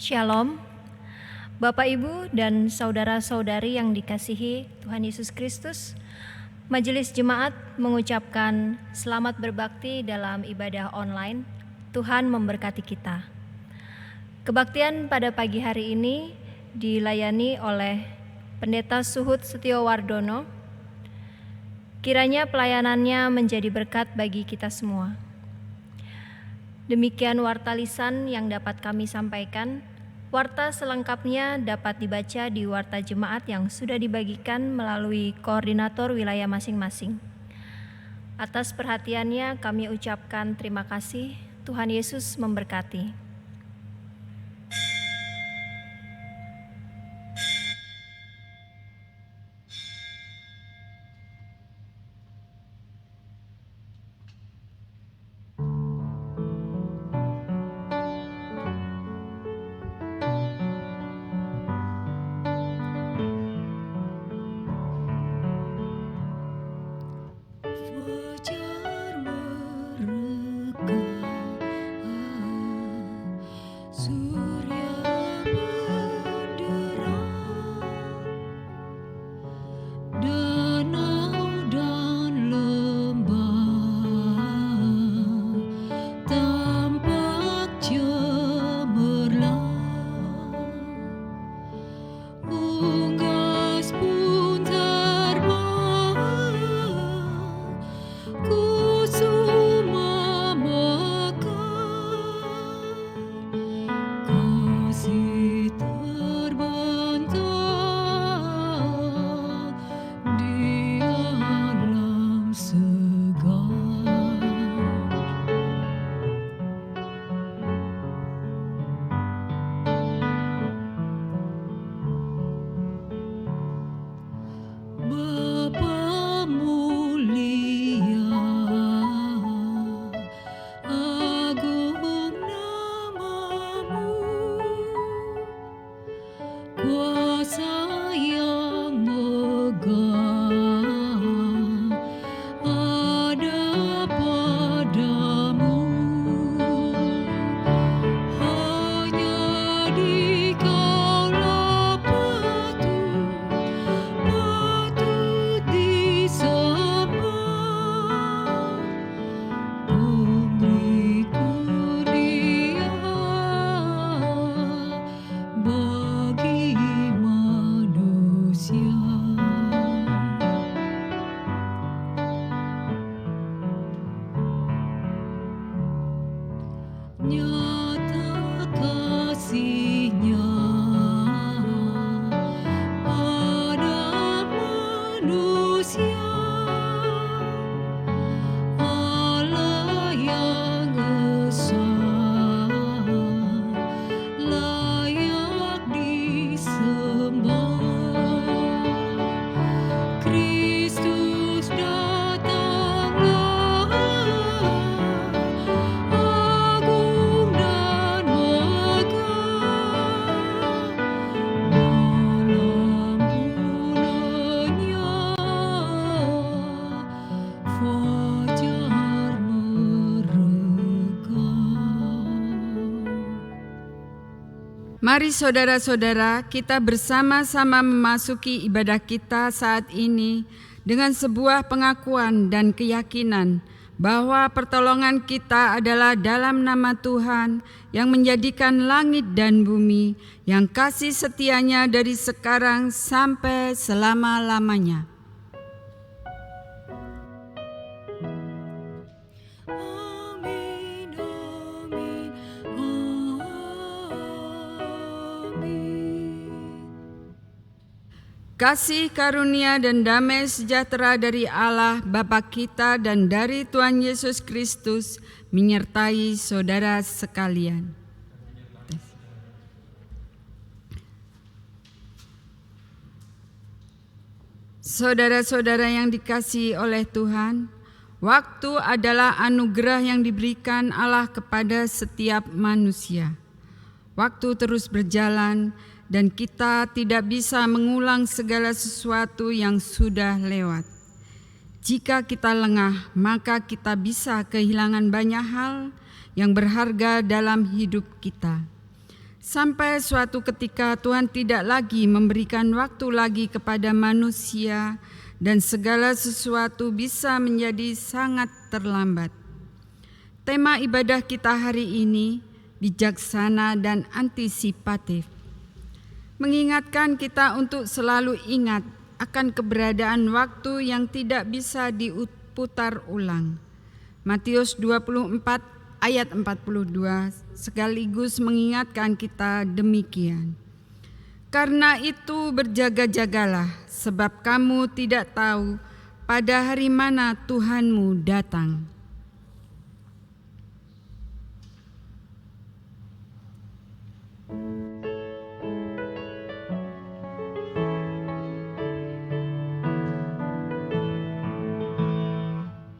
Shalom, Bapak Ibu dan saudara-saudari yang dikasihi Tuhan Yesus Kristus. Majelis Jemaat mengucapkan selamat berbakti dalam ibadah online. Tuhan memberkati kita. Kebaktian pada pagi hari ini dilayani oleh Pendeta Suhud Setiowardono. Kiranya pelayanannya menjadi berkat bagi kita semua. Demikian warta lisan yang dapat kami sampaikan. Warta selengkapnya dapat dibaca di warta jemaat yang sudah dibagikan melalui koordinator wilayah masing-masing. Atas perhatiannya kami ucapkan terima kasih. Tuhan Yesus memberkati. Mari saudara-saudara, kita bersama-sama memasuki ibadah kita saat ini dengan sebuah pengakuan dan keyakinan bahwa pertolongan kita adalah dalam nama Tuhan yang menjadikan langit dan bumi, yang kasih setianya dari sekarang sampai selama-lamanya. Kasih karunia dan damai sejahtera dari Allah Bapa kita dan dari Tuhan Yesus Kristus menyertai saudara sekalian. Saudara-saudara yang dikasihi oleh Tuhan, waktu adalah anugerah yang diberikan Allah kepada setiap manusia. Waktu terus berjalan, dan kita tidak bisa mengulang segala sesuatu yang sudah lewat. Jika kita lengah, maka kita bisa kehilangan banyak hal yang berharga dalam hidup kita. Sampai suatu ketika Tuhan tidak lagi memberikan waktu lagi kepada manusia dan segala sesuatu bisa menjadi sangat terlambat. Tema ibadah kita hari ini bijaksana dan antisipatif. Mengingatkan kita untuk selalu ingat akan keberadaan waktu yang tidak bisa diputar ulang. Matius 24 ayat 42 sekaligus mengingatkan kita demikian. Karena itu berjaga-jagalah, sebab kamu tidak tahu pada hari mana Tuhanmu datang.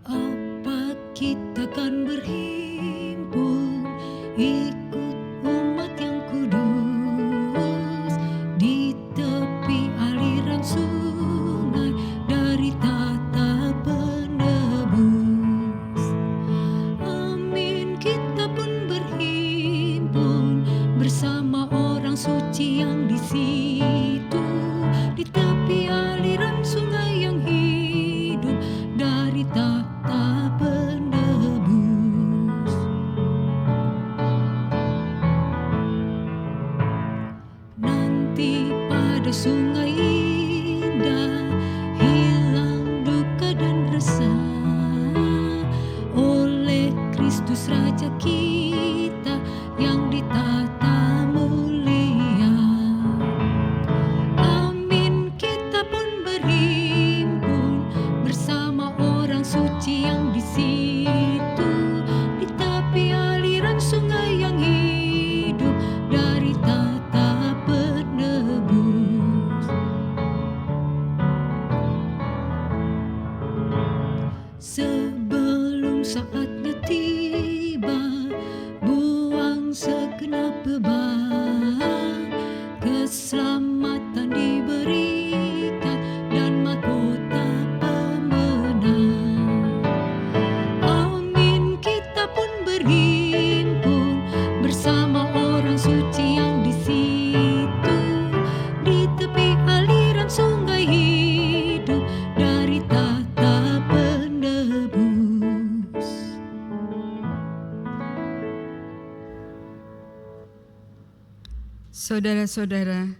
Apa kita kan berhimpun ikut umat yang kudus di tepi aliran sungai dari tata penebus. Amin, kita pun berhimpun bersama orang suci yang di situ di tepi aliran sungai yang hidup dari tata penebus. Nanti pada sungai indah hilang duka dan resah oleh Kristus Raja kita yang ditata mulia. Amin, kita pun berhimpun bersama orang suci yang di situ di tepi aliran sungai yang hidup dari tata penebus. Sebelum saatnya tiba, buang segenap beban, keselamatan diberikan dan mahkota pemenang. Amin, kita pun berhimpun bersama orang suci yang di situ di tepi aliran sungai hidup dari tata penebus. Saudara-saudara,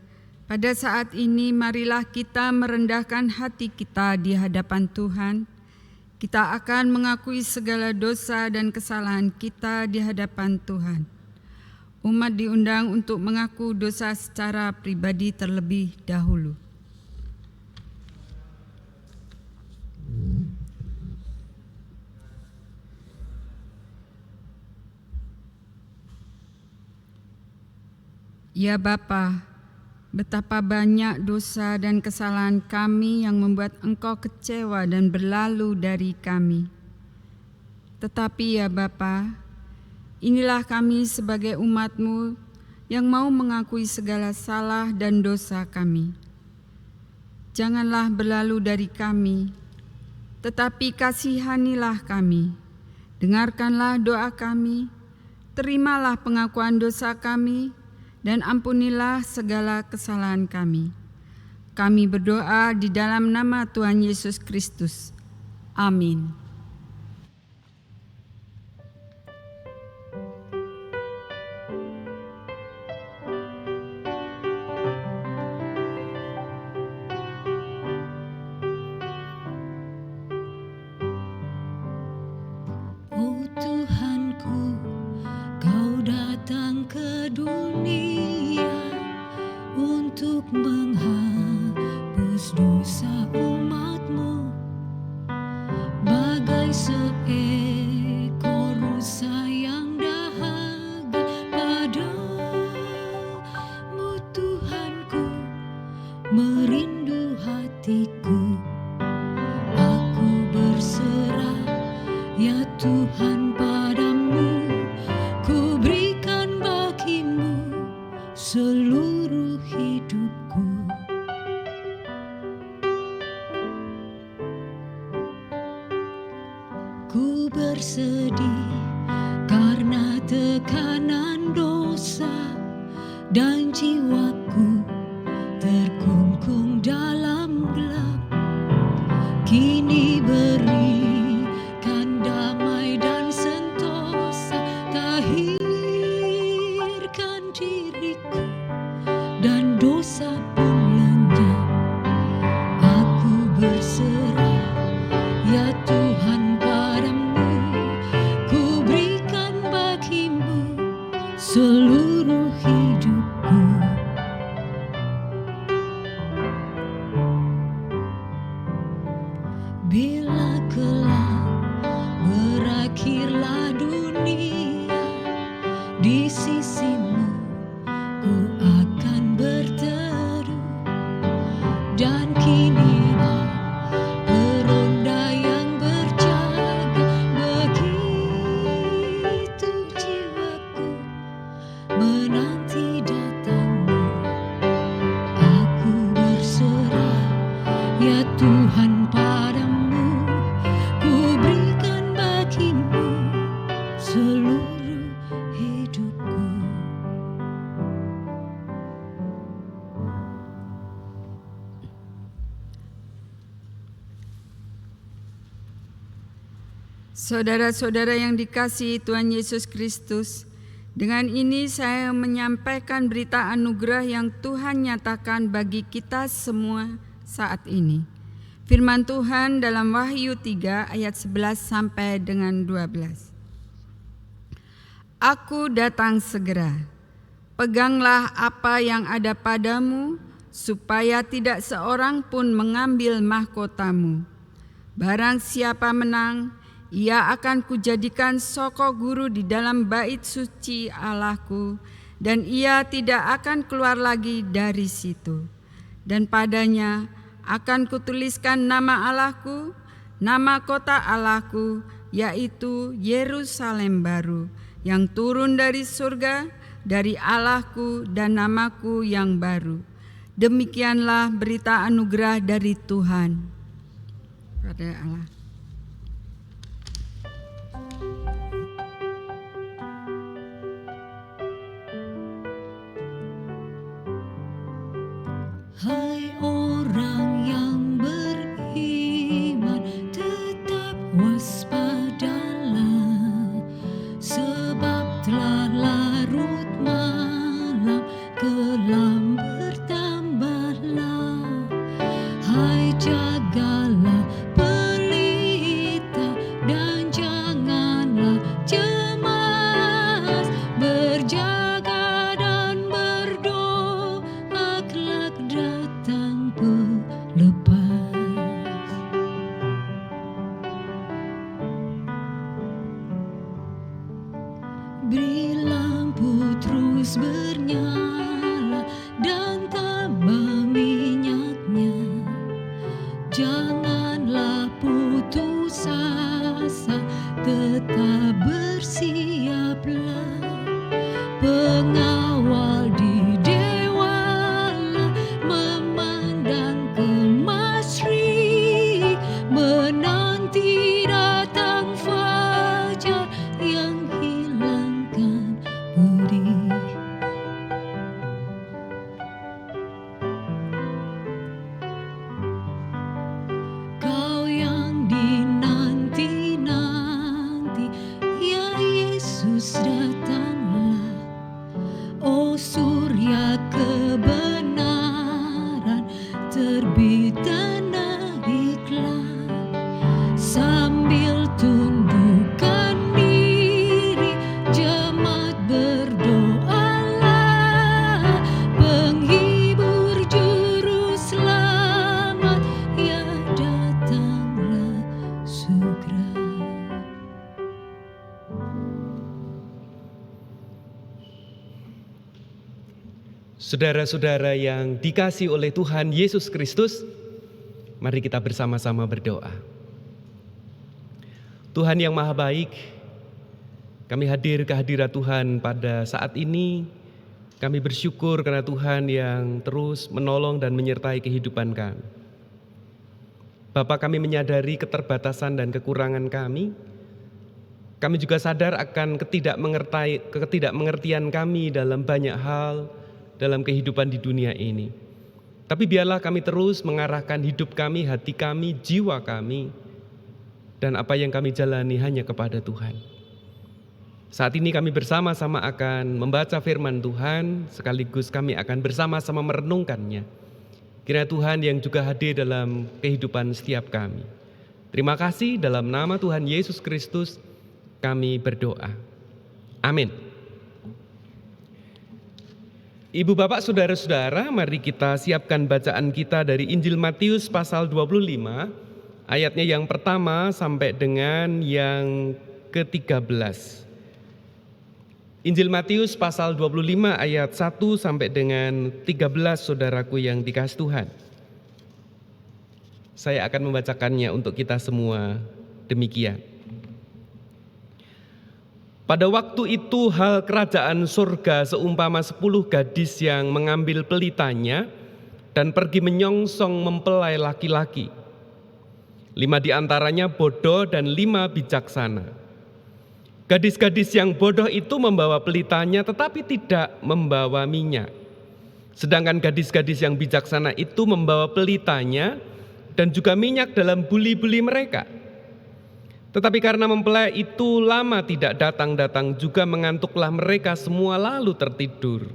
pada saat ini marilah kita merendahkan hati kita di hadapan Tuhan. Kita akan mengakui segala dosa dan kesalahan kita di hadapan Tuhan. Umat diundang untuk mengaku dosa secara pribadi terlebih dahulu. Ya Bapa, betapa banyak dosa dan kesalahan kami yang membuat Engkau kecewa dan berlalu dari kami. Tetapi ya Bapa, inilah kami sebagai umat-Mu yang mau mengakui segala salah dan dosa kami. Janganlah berlalu dari kami, tetapi kasihanilah kami. Dengarkanlah doa kami, terimalah pengakuan dosa kami, dan ampunilah segala kesalahan kami. Kami berdoa di dalam nama Tuhan Yesus Kristus. Amin. Oh Tuhanku, Kau datang ke dunia untuk menghapus dosa umat-Mu. Bagai seekor rusa yang dahaga padamu Tuhanku, merindu hatiku. Aku berserah ya Tuhan padamu, ku berikan bagimu seluruh hidupku. Ku bersedih karena tekanan dosa, dan jiwaku terkungkung dalam gelap. Kini berikan damai dan sentosa, tahirkan diriku dan dosa pun lenyap. Aku berserah ya Tuhan padamu, ku berikan bagimu seluruh hidupku. Bila kelak berakhirlah dunia, di sisimu ku akan berteduh, dan kinilah peronda yang berjaga, begitu jiwaku menanti datangmu. Aku berserah ya Tuhan padamu, ku berikan bagimu seluruh hidupku. Saudara-saudara yang dikasihi Tuhan Yesus Kristus, dengan ini saya menyampaikan berita anugerah yang Tuhan nyatakan bagi kita semua saat ini. Firman Tuhan dalam Wahyu 3 ayat 11 sampai dengan 12. Aku datang segera. Peganglah apa yang ada padamu, supaya tidak seorang pun mengambil mahkotamu. Barang siapa menang, ia akan kujadikan soko guru di dalam bait suci Allahku, dan ia tidak akan keluar lagi dari situ. Dan padanya akan kutuliskan nama Allahku, nama kota Allahku, yaitu Yerusalem baru, yang turun dari surga, dari Allahku, dan namaku yang baru. Demikianlah berita anugerah dari Tuhan. Pada Allah. Hai orang yang beriman, tetap waspadalah, sebab telah larut malam, kelam bertambahlah. Hai jagalah pelita dan janganlah cemas, berjaga dan berdoa kelak datang pelepas. Beri lampu terus bernyala dan tambah minyaknya, janganlah putus asa, tetap bersiaplah. Pengawal di dewalah memandang kemasri, menanti datang fajar yang hilangkan pedih. Kau yang dinanti-nanti, ya Yesus datanglah. Oh surya kebenaran, terbit dan naiklah, sambil tundukkan diri jemaat berdoalah. Penghibur juru selamat, ya datanglah segera. Saudara-saudara yang dikasihi oleh Tuhan Yesus Kristus, mari kita bersama-sama berdoa. Tuhan yang Maha Baik, kami hadir ke hadirat Tuhan pada saat ini. Kami bersyukur karena Tuhan yang terus menolong dan menyertai kehidupan kami. Bapa, kami menyadari keterbatasan dan kekurangan kami. Kami juga sadar akan ketidakmengertian kami dalam banyak hal, dalam kehidupan di dunia ini. Tapi biarlah kami terus mengarahkan hidup kami, hati kami, jiwa kami, dan apa yang kami jalani hanya kepada Tuhan. Saat ini kami bersama-sama akan membaca firman Tuhan, sekaligus kami akan bersama-sama merenungkannya. Kiranya Tuhan yang juga hadir dalam kehidupan setiap kami. Terima kasih, dalam nama Tuhan Yesus Kristus kami berdoa. Amin. Ibu bapak saudara-saudara, mari kita siapkan bacaan kita dari Injil Matius pasal 25, ayatnya yang pertama sampai dengan yang ke-13. Injil Matius pasal 25 ayat 1 sampai dengan 13, saudaraku yang dikasihi Tuhan. Saya akan membacakannya untuk kita semua demikian. Pada waktu itu hal kerajaan surga seumpama 10 gadis yang mengambil pelitanya dan pergi menyongsong mempelai laki-laki. 5 di antaranya bodoh dan 5 bijaksana. Gadis-gadis yang bodoh itu membawa pelitanya tetapi tidak membawa minyak. Sedangkan gadis-gadis yang bijaksana itu membawa pelitanya dan juga minyak dalam buli-buli mereka. Tetapi karena mempelai itu lama tidak datang-datang, juga mengantuklah mereka semua lalu tertidur.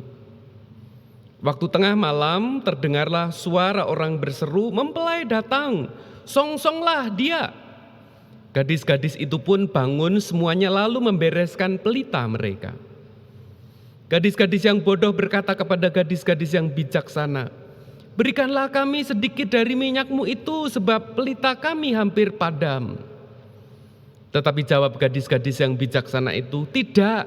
Waktu tengah malam terdengarlah suara orang berseru, "Mempelai datang, songsonglah dia." Gadis-gadis itu pun bangun semuanya lalu membereskan pelita mereka. Gadis-gadis yang bodoh berkata kepada gadis-gadis yang bijaksana, "Berikanlah kami sedikit dari minyakmu itu, sebab pelita kami hampir padam." Tetapi jawab gadis-gadis yang bijaksana itu, "Tidak,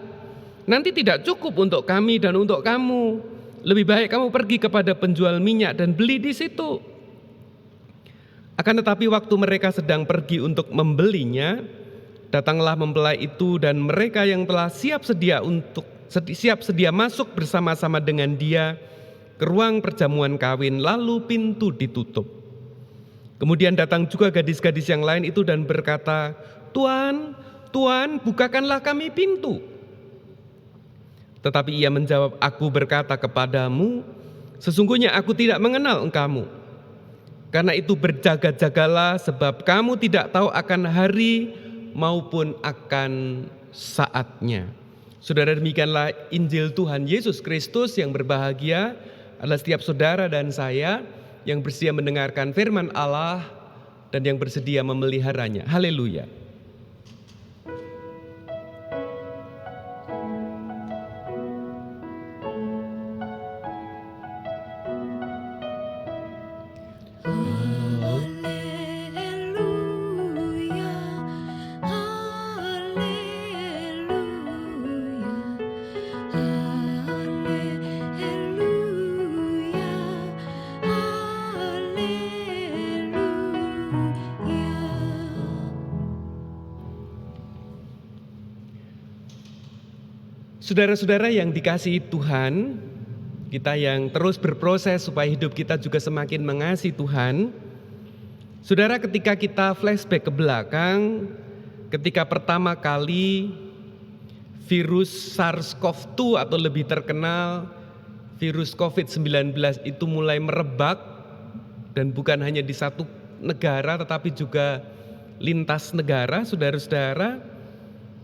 nanti tidak cukup untuk kami dan untuk kamu. Lebih baik kamu pergi kepada penjual minyak dan beli di situ." Akan tetapi waktu mereka sedang pergi untuk membelinya, datanglah mempelai itu dan mereka yang telah siap sedia masuk bersama-sama dengan dia ke ruang perjamuan kawin, lalu pintu ditutup. Kemudian datang juga gadis-gadis yang lain itu dan berkata, "Tuan, Tuan, bukakanlah kami pintu." Tetapi ia menjawab, "Aku berkata kepadamu, sesungguhnya aku tidak mengenal engkamu. Karena itu berjaga-jagalah, sebab kamu tidak tahu akan hari maupun akan saatnya." Saudara, demikianlah Injil Tuhan Yesus Kristus. Yang berbahagia adalah setiap saudara dan saya yang bersedia mendengarkan firman Allah dan yang bersedia memeliharanya. Haleluya. Haleluya, haleluya, haleluya, haleluya. Saudara-saudara yang dikasihi Tuhan, kita yang terus berproses supaya hidup kita juga semakin mengasihi Tuhan. Saudara, ketika kita flashback ke belakang, ketika pertama kali virus SARS-CoV-2 atau lebih terkenal virus COVID-19 itu mulai merebak, dan bukan hanya di satu negara tetapi juga lintas negara, saudara-saudara,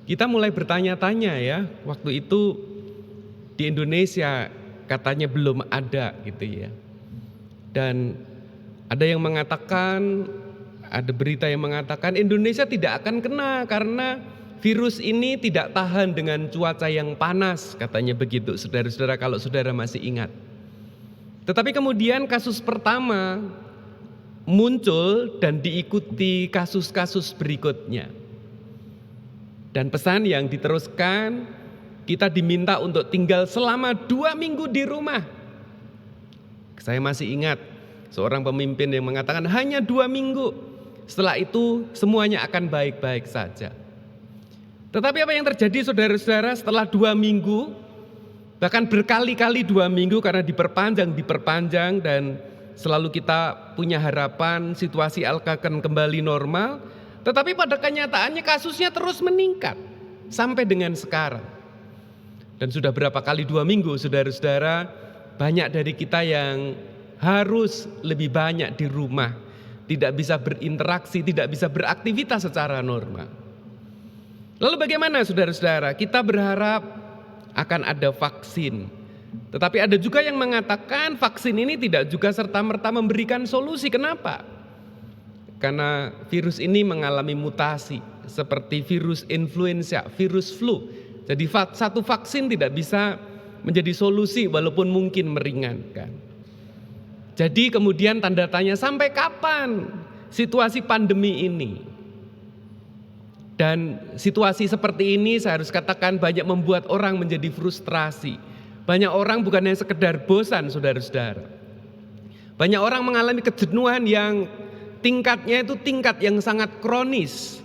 kita mulai bertanya-tanya ya, waktu itu di Indonesia katanya belum ada gitu ya. Dan ada yang mengatakan, ada berita yang mengatakan Indonesia tidak akan kena karena virus ini tidak tahan dengan cuaca yang panas, katanya begitu, saudara-saudara, kalau saudara masih ingat. Tetapi kemudian kasus pertama muncul dan diikuti kasus-kasus berikutnya. Dan pesan yang diteruskan, kita diminta untuk tinggal selama 2 minggu di rumah. Saya masih ingat seorang pemimpin yang mengatakan hanya 2 minggu. Setelah itu semuanya akan baik-baik saja. Tetapi apa yang terjadi, saudara-saudara, setelah 2 minggu, bahkan berkali-kali 2 minggu karena diperpanjang dan selalu kita punya harapan situasi akan kembali normal. Tetapi pada kenyataannya kasusnya terus meningkat sampai dengan sekarang. Dan sudah berapa kali 2 minggu, saudara-saudara, banyak dari kita yang harus lebih banyak di rumah, tidak bisa berinteraksi, tidak bisa beraktivitas secara normal. Lalu bagaimana saudara-saudara? Kita berharap akan ada vaksin. Tetapi ada juga yang mengatakan vaksin ini tidak juga serta-merta memberikan solusi. Kenapa? Karena virus ini mengalami mutasi seperti virus influenza, virus flu. Jadi satu vaksin tidak bisa menjadi solusi walaupun mungkin meringankan. Jadi kemudian tanda tanya, sampai kapan situasi pandemi ini? Dan situasi seperti ini saya harus katakan banyak membuat orang menjadi frustrasi. Banyak orang bukan hanya sekedar bosan saudara-saudara. Banyak orang mengalami kejenuhan yang tingkatnya itu tingkat yang sangat kronis.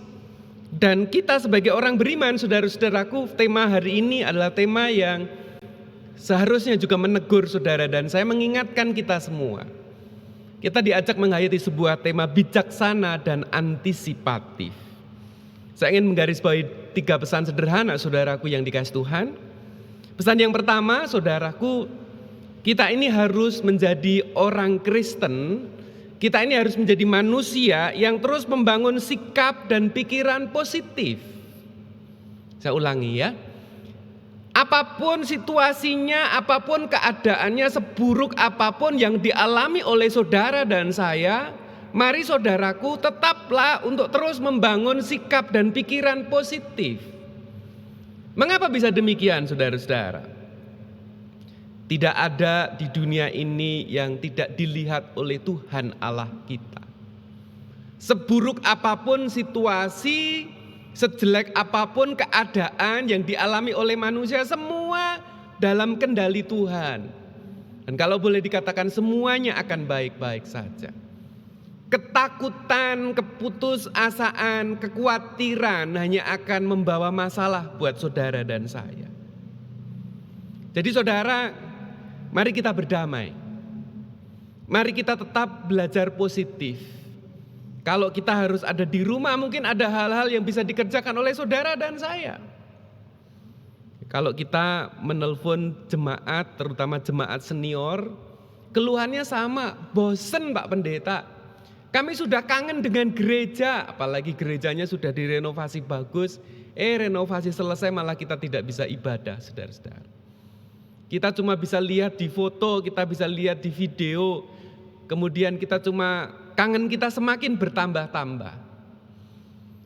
Dan kita sebagai orang beriman, saudara-saudaraku, tema hari ini adalah tema yang seharusnya juga menegur saudara dan saya mengingatkan kita semua. Kita diajak menghayati sebuah tema bijaksana dan antisipatif. Saya ingin menggarisbawahi 3 pesan sederhana saudaraku yang dikasih Tuhan. Pesan yang pertama, saudaraku, kita ini harus menjadi orang Kristen. Kita ini harus menjadi manusia yang terus membangun sikap dan pikiran positif. Saya ulangi ya. Apapun situasinya, apapun keadaannya, seburuk apapun yang dialami oleh saudara dan saya, mari saudaraku tetaplah untuk terus membangun sikap dan pikiran positif. Mengapa bisa demikian saudara-saudara? Tidak ada di dunia ini yang tidak dilihat oleh Tuhan Allah kita. Seburuk apapun situasi, sejelek apapun keadaan yang dialami oleh manusia, semua dalam kendali Tuhan. Dan kalau boleh dikatakan semuanya akan baik-baik saja. Ketakutan, keputusasaan, kekhawatiran hanya akan membawa masalah buat saudara dan saya. Jadi saudara, mari kita berdamai. Mari kita tetap belajar positif. Kalau kita harus ada di rumah, mungkin ada hal-hal yang bisa dikerjakan oleh saudara dan saya. Kalau kita menelpon jemaat, terutama jemaat senior, keluhannya sama, bosen Pak Pendeta. Kami sudah kangen dengan gereja, apalagi gerejanya sudah direnovasi bagus. Renovasi selesai malah kita tidak bisa ibadah, saudara-saudara. Kita cuma bisa lihat di foto, kita bisa lihat di video. Kemudian kita cuma kangen kita semakin bertambah-tambah.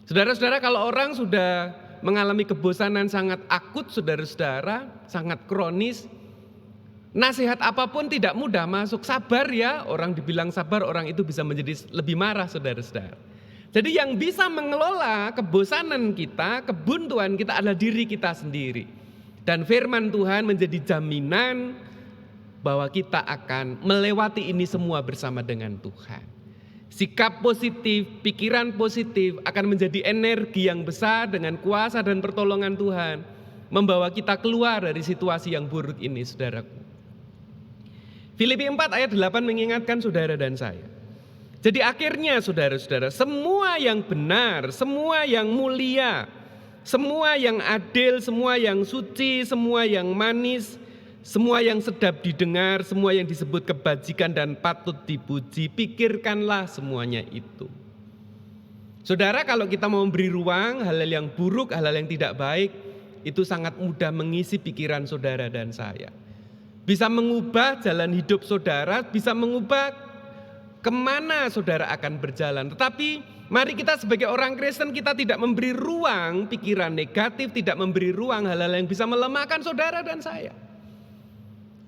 Saudara-saudara, kalau orang sudah mengalami kebosanan sangat akut, saudara-saudara, sangat kronis, nasihat apapun tidak mudah masuk. Sabar ya, orang dibilang sabar, orang itu bisa menjadi lebih marah, saudara-saudara. Jadi yang bisa mengelola kebosanan kita, kebuntuan kita adalah diri kita sendiri. Dan firman Tuhan menjadi jaminan bahwa kita akan melewati ini semua bersama dengan Tuhan. Sikap positif, pikiran positif akan menjadi energi yang besar dengan kuasa dan pertolongan Tuhan. Membawa kita keluar dari situasi yang buruk ini, saudaraku. Filipi 4 ayat 8 mengingatkan saudara dan saya. Jadi akhirnya saudara-saudara, semua yang benar, semua yang mulia, semua yang adil, semua yang suci, semua yang manis, semua yang sedap didengar, semua yang disebut kebajikan dan patut dipuji, pikirkanlah semuanya itu. Saudara, kalau kita mau memberi ruang hal-hal yang buruk, hal-hal yang tidak baik, itu sangat mudah mengisi pikiran saudara dan saya. Bisa mengubah jalan hidup saudara, bisa mengubah kemana saudara akan berjalan. Tetapi mari kita sebagai orang Kristen, kita tidak memberi ruang pikiran negatif, tidak memberi ruang hal-hal yang bisa melemahkan saudara dan saya.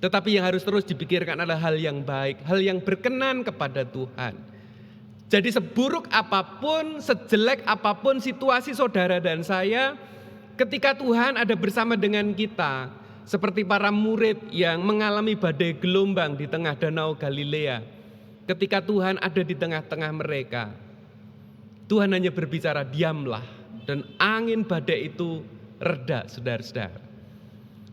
Tetapi yang harus terus dipikirkan adalah hal yang baik, hal yang berkenan kepada Tuhan. Jadi seburuk apapun, sejelek apapun situasi saudara dan saya, ketika Tuhan ada bersama dengan kita, seperti para murid yang mengalami badai gelombang di tengah danau Galilea. Ketika Tuhan ada di tengah-tengah mereka, Tuhan hanya berbicara, diamlah, dan angin badai itu reda, saudara-saudara.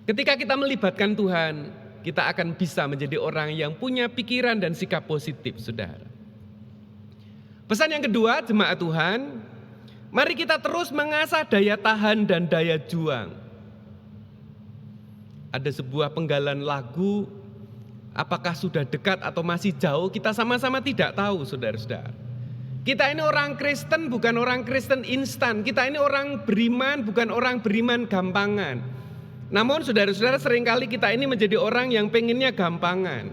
Ketika kita melibatkan Tuhan, kita akan bisa menjadi orang yang punya pikiran dan sikap positif, saudara. Pesan yang kedua, jemaat Tuhan, mari kita terus mengasah daya tahan dan daya juang. Ada sebuah penggalan lagu, apakah sudah dekat atau masih jauh, kita sama-sama tidak tahu, saudara-saudara. Kita ini orang Kristen bukan orang Kristen instan. Kita ini orang beriman bukan orang beriman gampangan. Namun saudara-saudara, seringkali kita ini menjadi orang yang pengennya gampangan,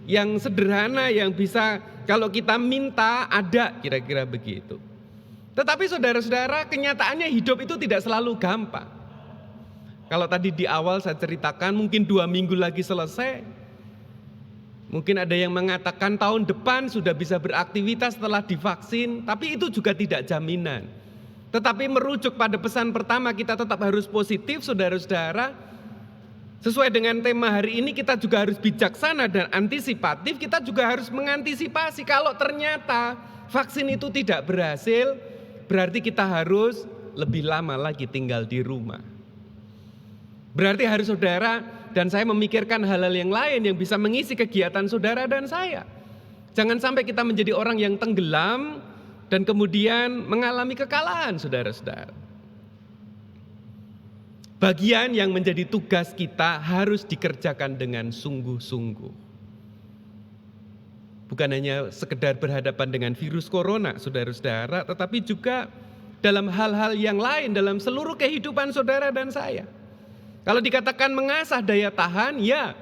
yang sederhana, yang bisa kalau kita minta ada, kira-kira begitu. Tetapi saudara-saudara, kenyataannya hidup itu tidak selalu gampang. Kalau tadi di awal saya ceritakan mungkin 2 minggu lagi selesai. Mungkin ada yang mengatakan tahun depan sudah bisa beraktivitas setelah divaksin, tapi itu juga tidak jaminan. Tetapi merujuk pada pesan pertama, kita tetap harus positif, saudara-saudara. Sesuai dengan tema hari ini, kita juga harus bijaksana dan antisipatif. Kita juga harus mengantisipasi kalau ternyata vaksin itu tidak berhasil, berarti kita harus lebih lama lagi tinggal di rumah. Berarti harus saudara dan saya memikirkan hal-hal yang lain yang bisa mengisi kegiatan saudara dan saya. Jangan sampai kita menjadi orang yang tenggelam dan kemudian mengalami kekalahan, saudara-saudara. Bagian yang menjadi tugas kita harus dikerjakan dengan sungguh-sungguh. Bukan hanya sekedar berhadapan dengan virus corona, saudara-saudara, tetapi juga dalam hal-hal yang lain, dalam seluruh kehidupan saudara dan saya. Kalau dikatakan mengasah daya tahan, ya,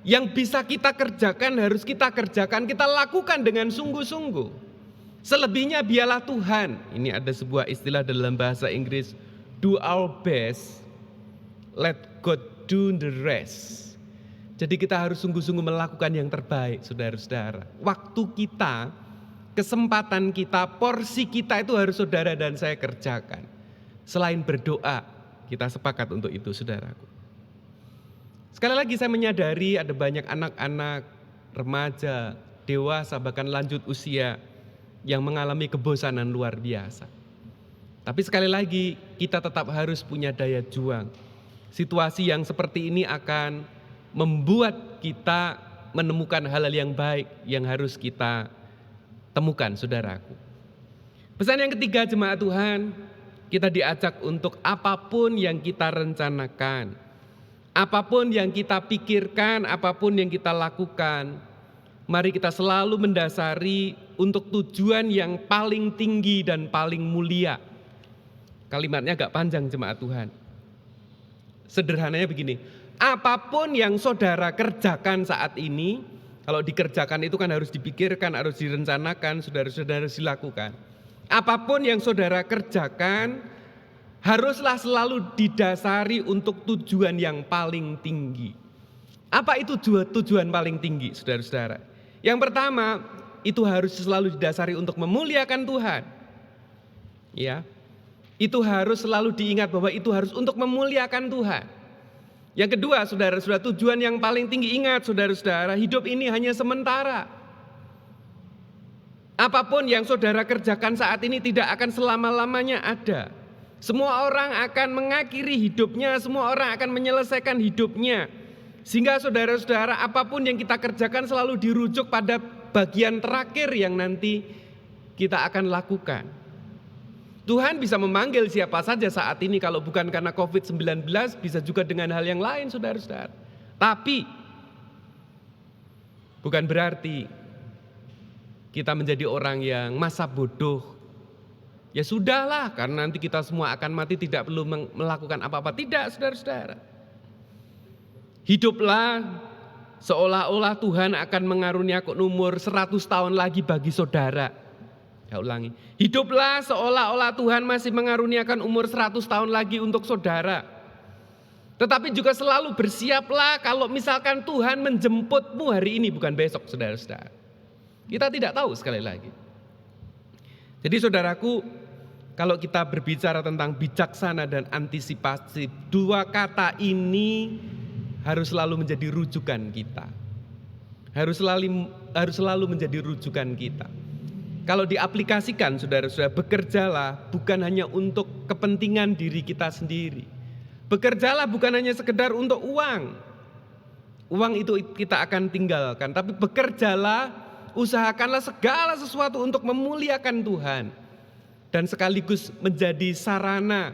yang bisa kita kerjakan harus kita kerjakan, kita lakukan dengan sungguh-sungguh. Selebihnya biarlah Tuhan. Ini ada sebuah istilah dalam bahasa Inggris, do our best, let God do the rest. Jadi kita harus sungguh-sungguh melakukan yang terbaik, saudara-saudara. Waktu kita, kesempatan kita, porsi kita itu harus saudara dan saya kerjakan. Selain berdoa, kita sepakat untuk itu, saudaraku. Sekali lagi saya menyadari ada banyak anak-anak, remaja, dewasa, bahkan lanjut usia yang mengalami kebosanan luar biasa. Tapi sekali lagi kita tetap harus punya daya juang. Situasi yang seperti ini akan membuat kita menemukan hal-hal yang baik yang harus kita temukan, saudaraku. Pesan yang ketiga, jemaat Tuhan, kita diajak untuk apapun yang kita rencanakan, apapun yang kita pikirkan, apapun yang kita lakukan, mari kita selalu mendasari untuk tujuan yang paling tinggi dan paling mulia. Kalimatnya agak panjang, jemaat Tuhan. Sederhananya begini, apapun yang saudara kerjakan saat ini, kalau dikerjakan itu kan harus dipikirkan, harus direncanakan, saudara-saudara harus dilakukan. Apapun yang saudara kerjakan, haruslah selalu didasari untuk tujuan yang paling tinggi. Apa itu tujuan paling tinggi, saudara-saudara? Yang pertama, itu harus selalu didasari untuk memuliakan Tuhan. Ya, itu harus selalu diingat bahwa itu harus untuk memuliakan Tuhan. Yang kedua, saudara-saudara, tujuan yang paling tinggi, ingat saudara-saudara, hidup ini hanya sementara. Apapun yang saudara kerjakan saat ini tidak akan selama-lamanya ada. Semua orang akan mengakhiri hidupnya, semua orang akan menyelesaikan hidupnya. Sehingga saudara-saudara, apapun yang kita kerjakan selalu dirujuk pada bagian terakhir yang nanti kita akan lakukan. Tuhan bisa memanggil siapa saja saat ini, kalau bukan karena COVID-19 bisa juga dengan hal yang lain, saudara-saudara. Tapi bukan berarti kita menjadi orang yang masa bodoh. Ya sudahlah, karena nanti kita semua akan mati, tidak perlu melakukan apa-apa. Tidak, saudara-saudara. Hiduplah seolah-olah Tuhan akan mengaruniakan umur 100 tahun lagi bagi saudara. Saya ulangi. Hiduplah seolah-olah Tuhan masih mengaruniakan umur 100 tahun lagi untuk saudara. Tetapi juga selalu bersiaplah kalau misalkan Tuhan menjemputmu hari ini, bukan besok, saudara-saudara. Kita tidak tahu, sekali lagi. Jadi saudaraku, kalau kita berbicara tentang bijaksana dan antisipasi, dua kata ini harus selalu menjadi rujukan kita. Harus selalu menjadi rujukan kita. Kalau diaplikasikan, saudara-saudara, bekerjalah bukan hanya untuk kepentingan diri kita sendiri. Bekerjalah bukan hanya sekedar untuk uang. Uang itu kita akan tinggalkan, tapi bekerjalah, usahakanlah segala sesuatu untuk memuliakan Tuhan. Dan sekaligus menjadi sarana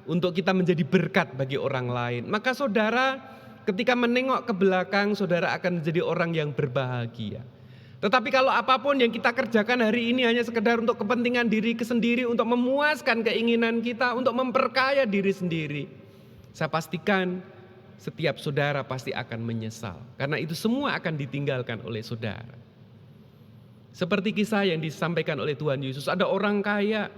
untuk kita menjadi berkat bagi orang lain. Maka saudara, ketika menengok ke belakang, saudara akan menjadi orang yang berbahagia. Tetapi kalau apapun yang kita kerjakan hari ini hanya sekedar untuk kepentingan diri sendiri, untuk memuaskan keinginan kita, untuk memperkaya diri sendiri, saya pastikan setiap saudara pasti akan menyesal. Karena itu semua akan ditinggalkan oleh saudara. Seperti kisah yang disampaikan oleh Tuhan Yesus, ada orang kaya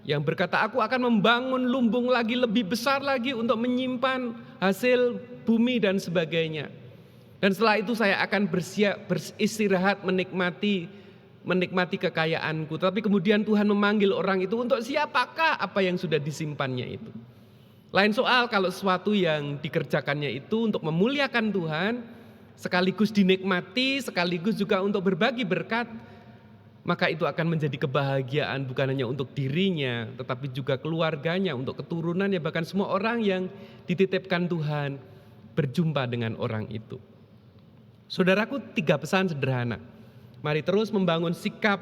yang berkata, aku akan membangun lumbung lagi lebih besar lagi untuk menyimpan hasil bumi dan sebagainya. Dan setelah itu saya akan beristirahat menikmati kekayaanku. Tapi kemudian Tuhan memanggil orang itu, untuk siapakah apa yang sudah disimpannya itu? Lain soal kalau sesuatu yang dikerjakannya itu untuk memuliakan Tuhan, sekaligus dinikmati, sekaligus juga untuk berbagi berkat, maka itu akan menjadi kebahagiaan bukan hanya untuk dirinya, tetapi juga keluarganya, untuk keturunannya, bahkan semua orang yang dititipkan Tuhan berjumpa dengan orang itu. Saudaraku, 3 pesan sederhana. Mari terus membangun sikap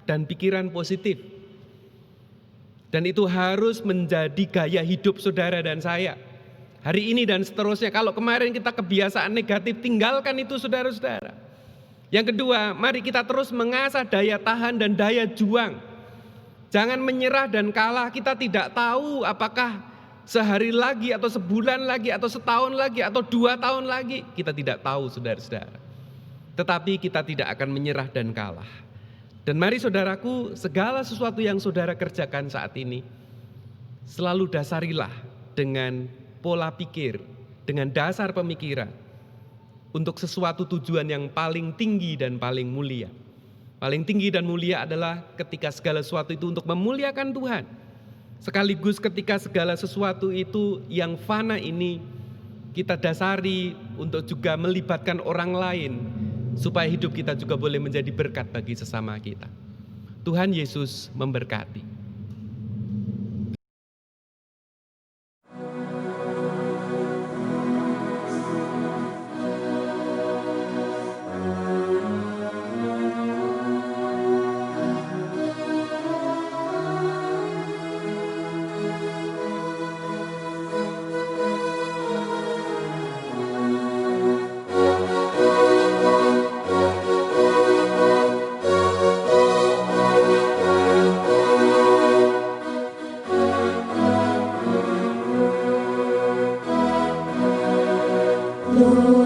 dan pikiran positif. Dan itu harus menjadi gaya hidup saudara dan saya. Hari ini dan seterusnya, kalau kemarin kita kebiasaan negatif, tinggalkan itu saudara-saudara. Yang kedua, mari kita terus mengasah daya tahan dan daya juang. Jangan menyerah dan kalah. Kita tidak tahu apakah sehari lagi atau sebulan lagi atau setahun lagi atau 2 tahun lagi, kita tidak tahu saudara-saudara. Tetapi kita tidak akan menyerah dan kalah. Dan mari saudaraku, segala sesuatu yang saudara kerjakan saat ini, selalu dasarilah dengan pola pikir, dengan dasar pemikiran, untuk sesuatu tujuan yang paling tinggi dan paling mulia. Paling tinggi dan mulia adalah ketika segala sesuatu itu untuk memuliakan Tuhan. Sekaligus ketika segala sesuatu itu yang fana ini kita dasari untuk juga melibatkan orang lain, supaya hidup kita juga boleh menjadi berkat bagi sesama kita. Tuhan Yesus memberkati. Tuhan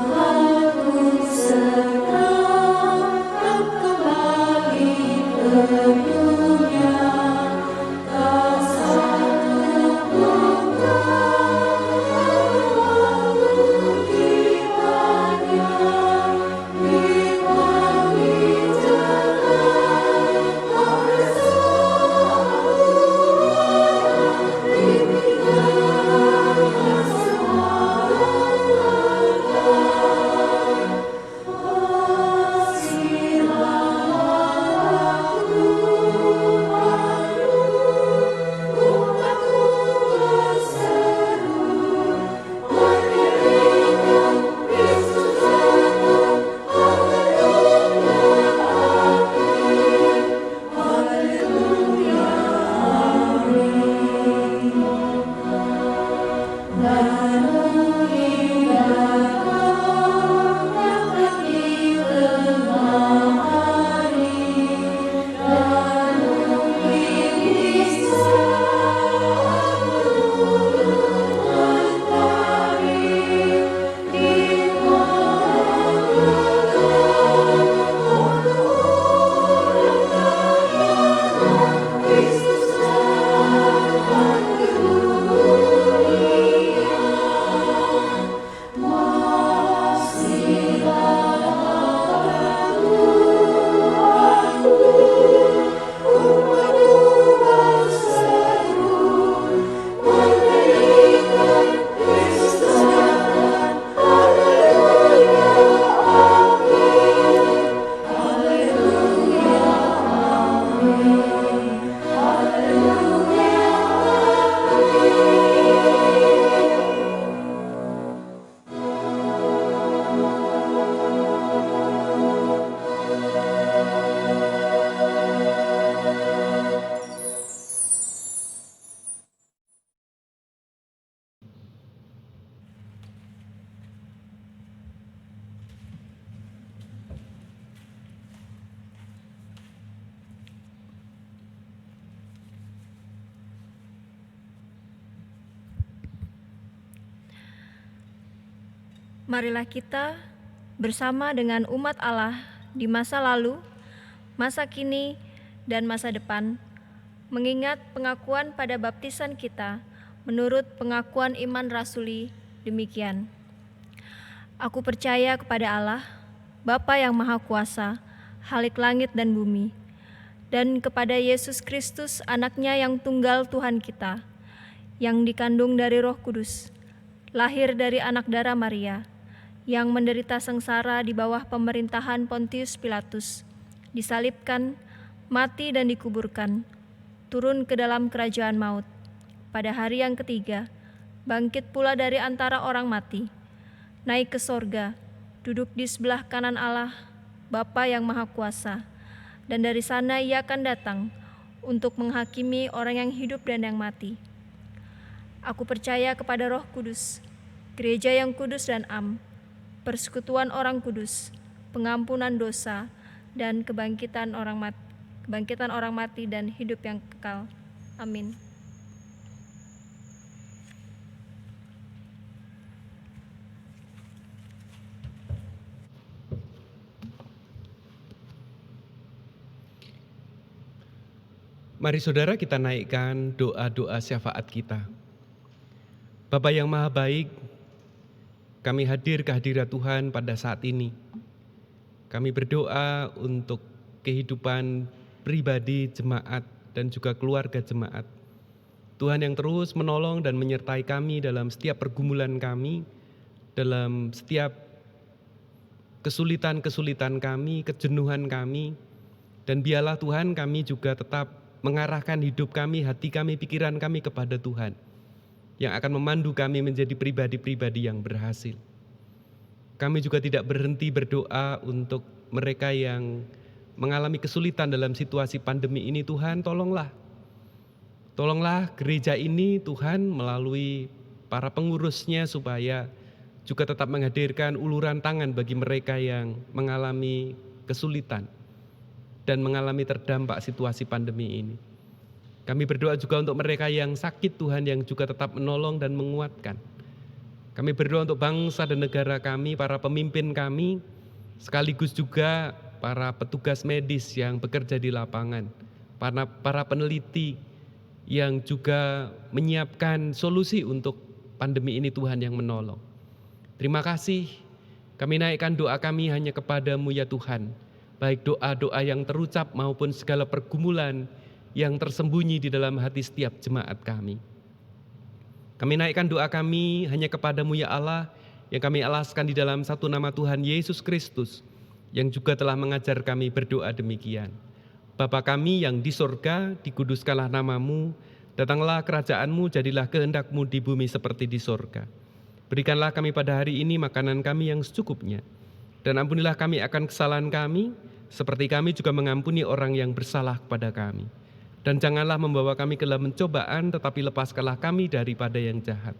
Marilah kita bersama dengan umat Allah di masa lalu, masa kini, dan masa depan, mengingat pengakuan pada baptisan kita menurut pengakuan iman rasuli demikian. Aku percaya kepada Allah, Bapa yang Maha Kuasa, Khalik langit dan bumi, dan kepada Yesus Kristus, Anaknya yang tunggal Tuhan kita, yang dikandung dari Roh Kudus, lahir dari anak darah Maria, yang menderita sengsara di bawah pemerintahan Pontius Pilatus, disalibkan, mati dan dikuburkan, turun ke dalam kerajaan maut. Pada hari yang ketiga, bangkit pula dari antara orang mati, naik ke sorga, duduk di sebelah kanan Allah, Bapa yang Maha Kuasa, dan dari sana Ia akan datang untuk menghakimi orang yang hidup dan yang mati. Aku percaya kepada Roh Kudus, gereja yang kudus dan am, persekutuan orang kudus, pengampunan dosa, dan kebangkitan orang mati dan hidup yang kekal. Amin. Mari saudara kita naikkan doa-doa syafaat kita. Bapa yang Maha Baik, kami hadir ke hadirat Tuhan pada saat ini. Kami berdoa untuk kehidupan pribadi jemaat dan juga keluarga jemaat. Tuhan yang terus menolong dan menyertai kami dalam setiap pergumulan kami, dalam setiap kesulitan-kesulitan kami, kejenuhan kami, dan biarlah Tuhan kami juga tetap mengarahkan hidup kami, hati kami, pikiran kami kepada Tuhan, yang akan memandu kami menjadi pribadi-pribadi yang berhasil. Kami juga tidak berhenti berdoa untuk mereka yang mengalami kesulitan dalam situasi pandemi ini. Tuhan, tolonglah gereja ini Tuhan melalui para pengurusnya supaya juga tetap menghadirkan uluran tangan bagi mereka yang mengalami kesulitan dan mengalami terdampak situasi pandemi ini. Kami berdoa juga untuk mereka yang sakit Tuhan, yang juga tetap menolong dan menguatkan. Kami berdoa untuk bangsa dan negara kami, para pemimpin kami, sekaligus juga para petugas medis yang bekerja di lapangan, para peneliti yang juga menyiapkan solusi untuk pandemi ini Tuhan yang menolong. Terima kasih, kami naikkan doa kami hanya kepadamu ya Tuhan, baik doa-doa yang terucap maupun segala pergumulan yang tersembunyi di dalam hati setiap jemaat kami. Kami naikkan doa kami hanya kepadamu ya Allah, yang kami alaskan di dalam satu nama Tuhan Yesus Kristus, yang juga telah mengajar kami berdoa demikian. Bapa kami yang di sorga, dikuduskanlah namamu, datanglah kerajaanmu, jadilah kehendakmu di bumi seperti di sorga. Berikanlah kami pada hari ini makanan kami yang secukupnya, dan ampunilah kami akan kesalahan kami, seperti kami juga mengampuni orang yang bersalah kepada kami. Dan janganlah membawa kami ke dalam pencobaan, tetapi lepaskanlah kami daripada yang jahat.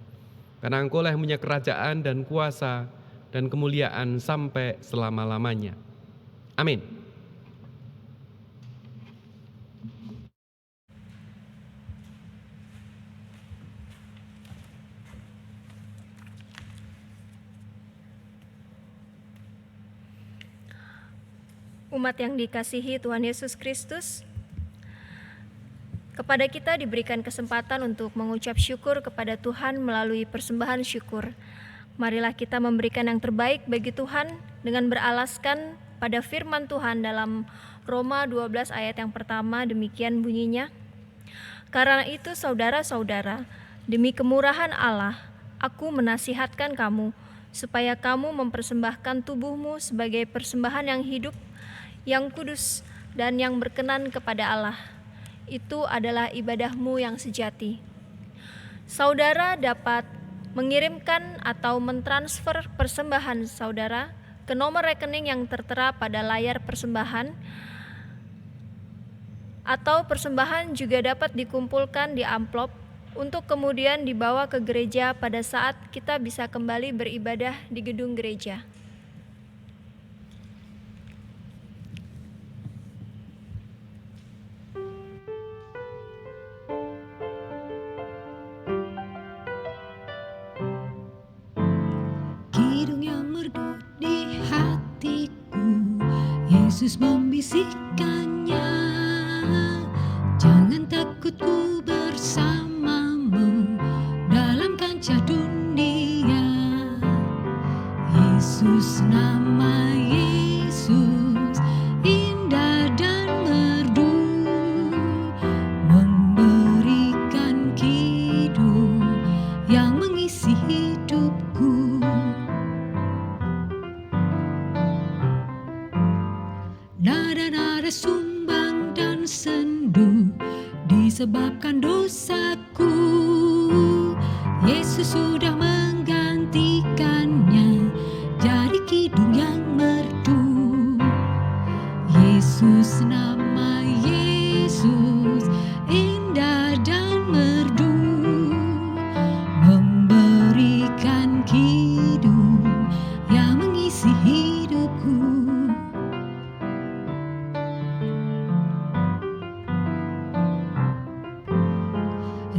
Karena Engkau-lah yang punya kerajaan dan kuasa dan kemuliaan sampai selama-lamanya. Amin. Umat yang dikasihi Tuhan Yesus Kristus, kepada kita diberikan kesempatan untuk mengucap syukur kepada Tuhan melalui persembahan syukur. Marilah kita memberikan yang terbaik bagi Tuhan dengan beralaskan pada firman Tuhan dalam Roma 12 ayat yang pertama, demikian bunyinya. Karena itu saudara-saudara, demi kemurahan Allah, aku menasihatkan kamu supaya kamu mempersembahkan tubuhmu sebagai persembahan yang hidup, yang kudus, dan yang berkenan kepada Allah. Itu adalah ibadahmu yang sejati. Saudara dapat mengirimkan atau mentransfer persembahan saudara ke nomor rekening yang tertera pada layar persembahan, atau persembahan juga dapat dikumpulkan di amplop untuk kemudian dibawa ke gereja pada saat kita bisa kembali beribadah di gedung gereja. Kidung yang Yesus membisikkannya, jangan takut, ku bersamamu dalam kancah dunia. Yesus, nama Yesus indah dan merdu, memberikan hidup yang mengisi hidupku. Nada-nada sumbang dan sendu disebabkan dosaku. Yesus sudah menggantikannya jadi kidung yang merdu. Yesus, nama Yesus indah dan merdu, memberikan hidup yang mengisi hidupku.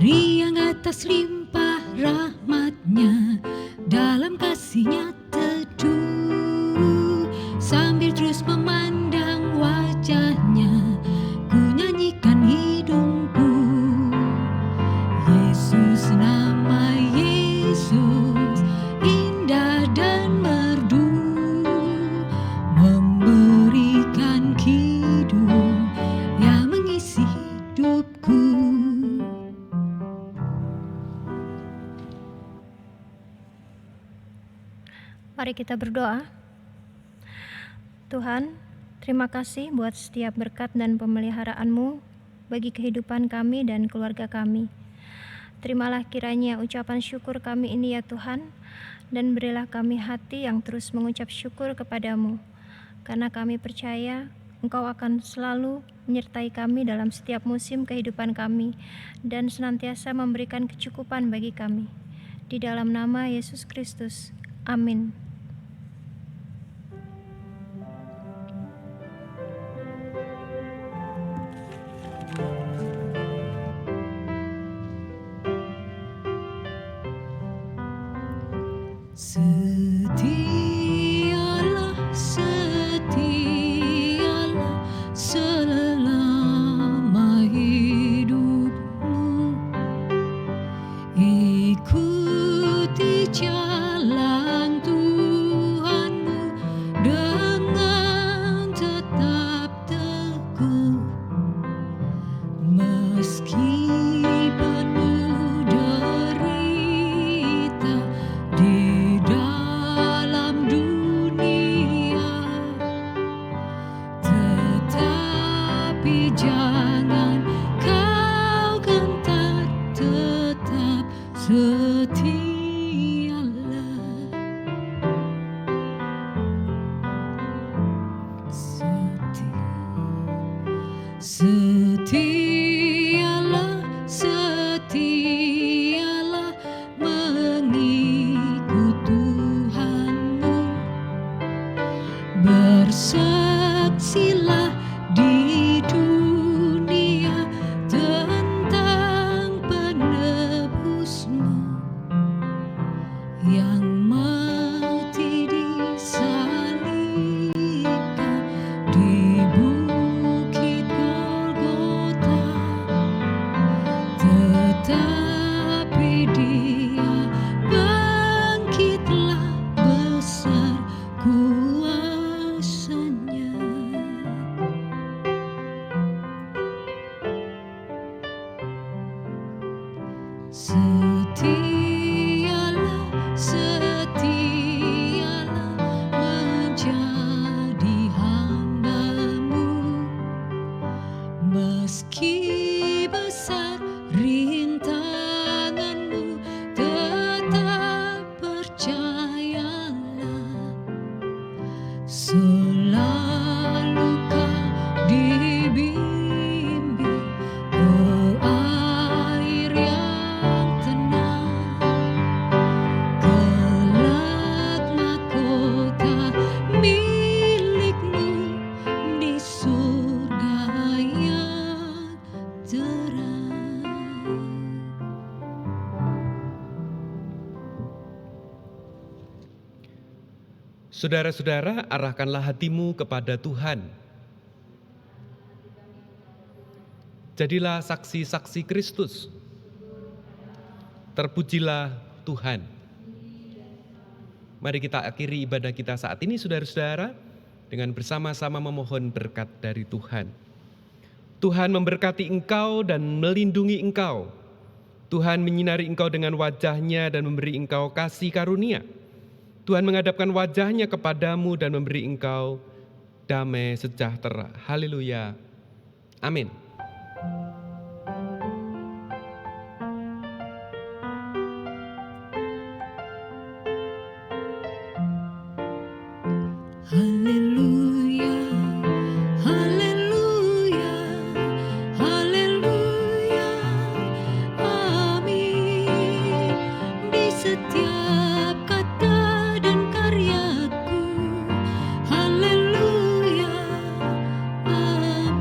Riang atas limpah rahmat-Nya, dalam kasih-Nya teduh. Sambil terus memandang wajah-Nya, ku nyanyikan hidupku. Yesus, nama Yesus indah dan merdu, memberikan hidup yang mengisi hidupku. Mari kita berdoa. Tuhan, terima kasih buat setiap berkat dan pemeliharaan-Mu bagi kehidupan kami dan keluarga kami. Terimalah kiranya ucapan syukur kami ini ya Tuhan, dan berilah kami hati yang terus mengucap syukur kepadamu, karena kami percaya Engkau akan selalu menyertai kami dalam setiap musim kehidupan kami, dan senantiasa memberikan kecukupan bagi kami. Di dalam nama Yesus Kristus. Amin. Setialah, setialah selama hidupmu. Ikuti jalan Tuhanmu dengan tetap teguh. Meski penuh derita di dalam dunia, tetapi jangan kau gentar, tetap setialah. Setialah, setialah mengikut Tuhanmu. Bersaksilah di dunia tentang penebusmu yang mati disalibkan di bukit Golgota. Tetapi Dia bangkitlah, besar kuasa-Nya. Setialah, setialah menjadi hamba-Mu. Meski besar rintanganmu, tetap percayalah. Selalu kau dibimbing ke air yang tenang. Kelak mahkota milikmu di surga yang terang. Saudara-saudara, arahkanlah hatimu kepada Tuhan. Jadilah saksi-saksi Kristus. Terpujilah Tuhan. Mari kita akhiri ibadah kita saat ini, saudara-saudara, dengan bersama-sama memohon berkat dari Tuhan. Tuhan memberkati engkau dan melindungi engkau. Tuhan menyinari engkau dengan wajah-Nya dan memberi engkau kasih karunia. Tuhan menghadapkan wajah-Nya kepadamu dan memberi engkau damai sejahtera. Haleluya. Amin. Haleluya, haleluya, haleluya, amin. Di setiap kata dan karyaku, haleluya, amin.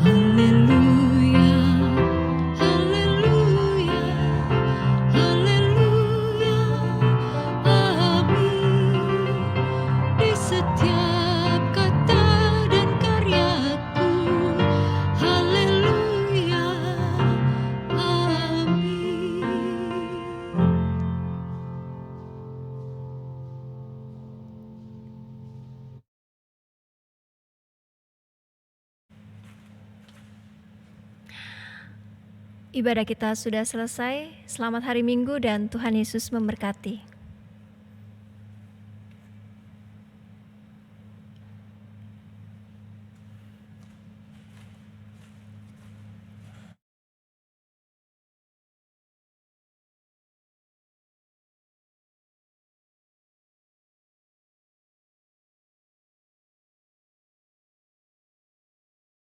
Haleluya, haleluya, haleluya, amin. Di setiap kata dan karyaku, haleluya, amin. Ibadah kita sudah selesai. Selamat hari Minggu dan Tuhan Yesus memberkati.